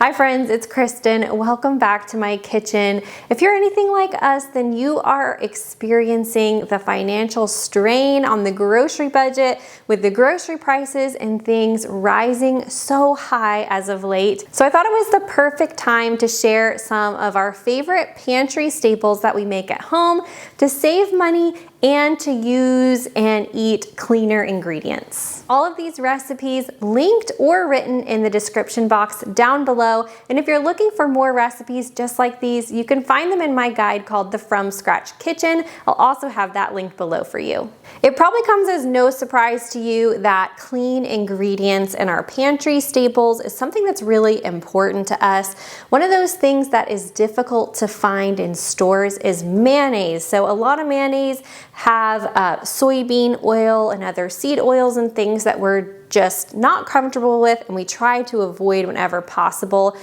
Hi friends, it's Kristen. Welcome back to my kitchen. If you're anything like us, then you are experiencing the financial strain on the grocery budget with the grocery prices and things rising so high as of late. So I thought it was the perfect time to share some of our favorite pantry staples that we make at home to save money and to use and eat cleaner ingredients. All of these recipes linked or written in the description box down below. And if you're looking for more recipes just like these, you can find them in my guide called the From Scratch Kitchen. I'll also have that link below for you. It probably comes as no surprise to you that clean ingredients in our pantry staples is something that's really important to us. One of those things that is difficult to find in stores is mayonnaise. So a lot of mayonnaise have soybean oil and other seed oils and things that we're just not comfortable with, and we try to avoid whenever possible.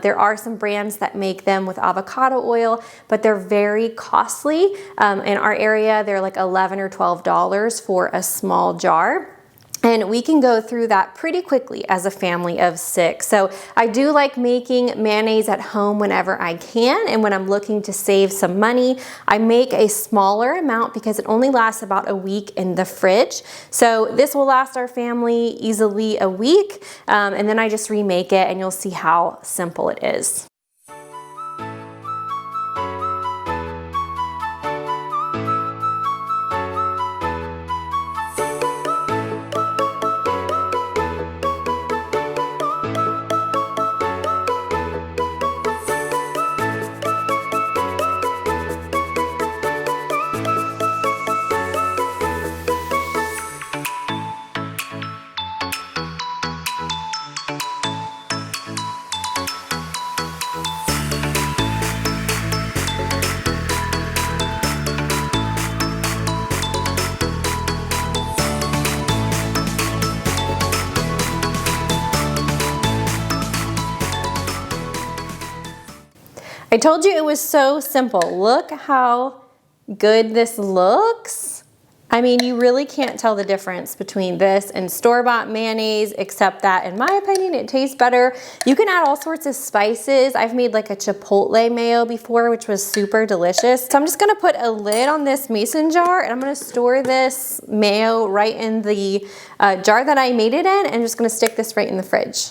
There are some brands that make them with avocado oil, but they're very costly. In our area, they're like $11 or $12 for a small jar. And we can go through that pretty quickly as a family of 6. So I do like making mayonnaise at home whenever I can, and when I'm looking to save some money, I make a smaller amount because it only lasts about a week in the fridge. So this will last our family easily a week, and then I just remake it and you'll see how simple it is. I told you it was so simple. Look how good this looks. I mean, you really can't tell the difference between this and store-bought mayonnaise, except that, in my opinion, it tastes better. You can add all sorts of spices. I've made like a chipotle mayo before, which was super delicious. So I'm just gonna put a lid on this mason jar, and I'm gonna store this mayo right in the jar that I made it in, and I'm just gonna stick this right in the fridge.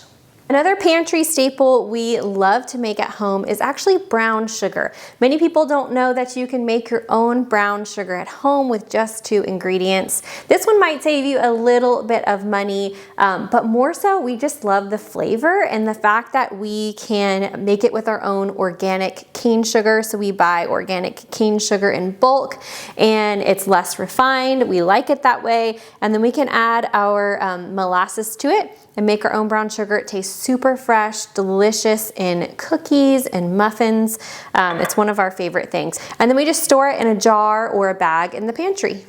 Another pantry staple we love to make at home is actually brown sugar. Many people don't know that you can make your own brown sugar at home with just 2 ingredients. This one might save you a little bit of money, but more so we just love the flavor and the fact that we can make it with our own organic cane sugar. So we buy organic cane sugar in bulk and it's less refined. We like it that way. And then we can add our molasses to it and make our own brown sugar. It tastes super fresh, delicious in cookies and muffins. It's one of our favorite things. And then we just store it in a jar or a bag in the pantry.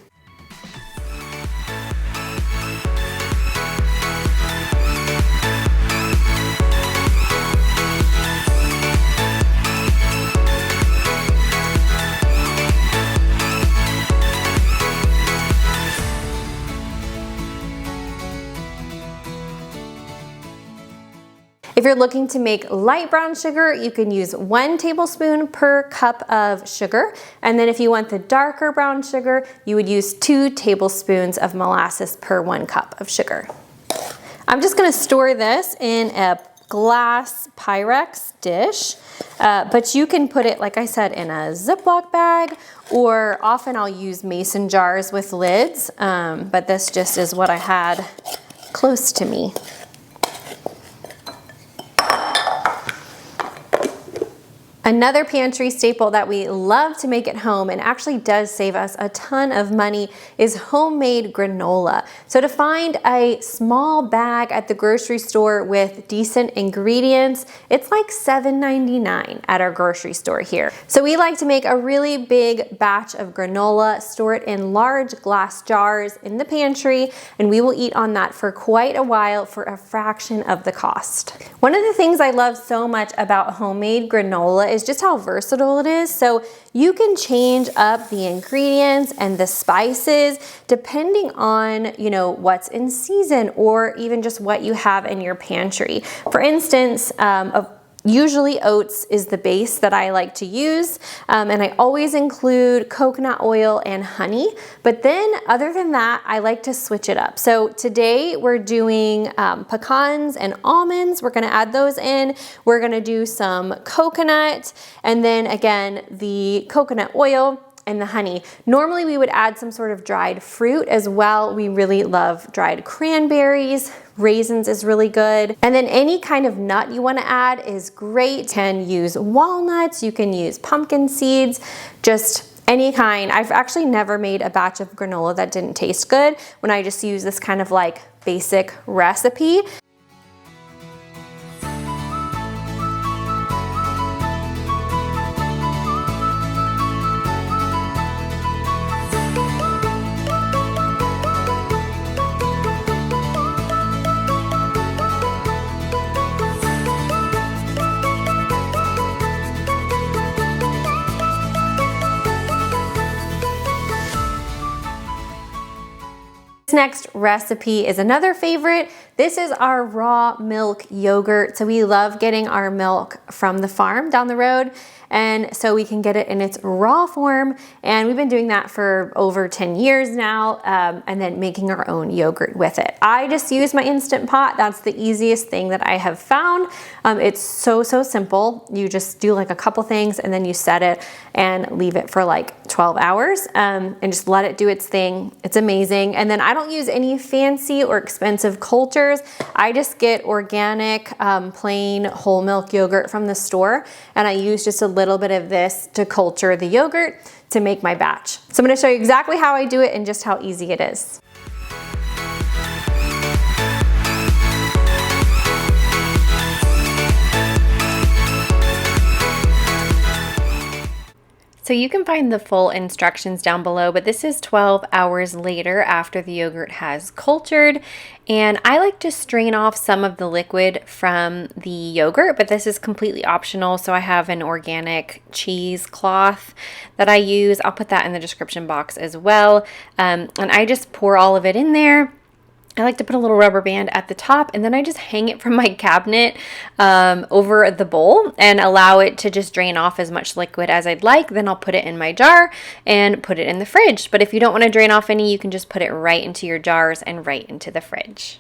If you're looking to make light brown sugar, you can use 1 tablespoon per cup of sugar. And then if you want the darker brown sugar, you would use 2 tablespoons of molasses per 1 cup of sugar. I'm just gonna store this in a glass Pyrex dish, but you can put it, like I said, in a Ziploc bag, or often I'll use mason jars with lids, but this just is what I had close to me. Another pantry staple that we love to make at home and actually does save us a ton of money is homemade granola. So to find a small bag at the grocery store with decent ingredients, it's like $7.99 at our grocery store here. So we like to make a really big batch of granola, store it in large glass jars in the pantry, and we will eat on that for quite a while for a fraction of the cost. One of the things I love so much about homemade granola is just how versatile it is. So you can change up the ingredients and the spices depending on, you know, what's in season or even just what you have in your pantry. For instance, Usually oats is the base that I like to use, and I always include coconut oil and honey. But then other than that, I like to switch it up. So today we're doing pecans and almonds. We're gonna add those in. We're gonna do some coconut, and then again, the coconut oil and the honey. Normally we would add some sort of dried fruit as well. We really love dried cranberries. Raisins is really good. And then any kind of nut you wanna add is great. You can use walnuts, you can use pumpkin seeds, just any kind. I've actually never made a batch of granola that didn't taste good when I just use this kind of like basic recipe. This next recipe is another favorite. This is our raw milk yogurt. So we love getting our milk from the farm down the road, and so we can get it in its raw form. And we've been doing that for over 10 years now, and then making our own yogurt with it. I just use my Instant Pot. That's the easiest thing that I have found. It's so simple. You just do like a couple things and then you set it and leave it for like 12 hours and just let it do its thing. It's amazing. And then I don't use any fancy or expensive cultures. I just get organic, plain whole milk yogurt from the store, and I use just a little bit of this to culture the yogurt to make my batch. So I'm gonna show you exactly how I do it and just how easy it is. So you can find the full instructions down below, but this is 12 hours later after the yogurt has cultured. And I like to strain off some of the liquid from the yogurt, but this is completely optional. So I have an organic cheesecloth that I use. I'll put that in the description box as well. And I just pour all of it in there. I like to put a little rubber band at the top, and then I just hang it from my cabinet over the bowl and allow it to just drain off as much liquid as I'd like. Then I'll put it in my jar and put it in the fridge. But if you don't want to drain off any, you can just put it right into your jars and right into the fridge.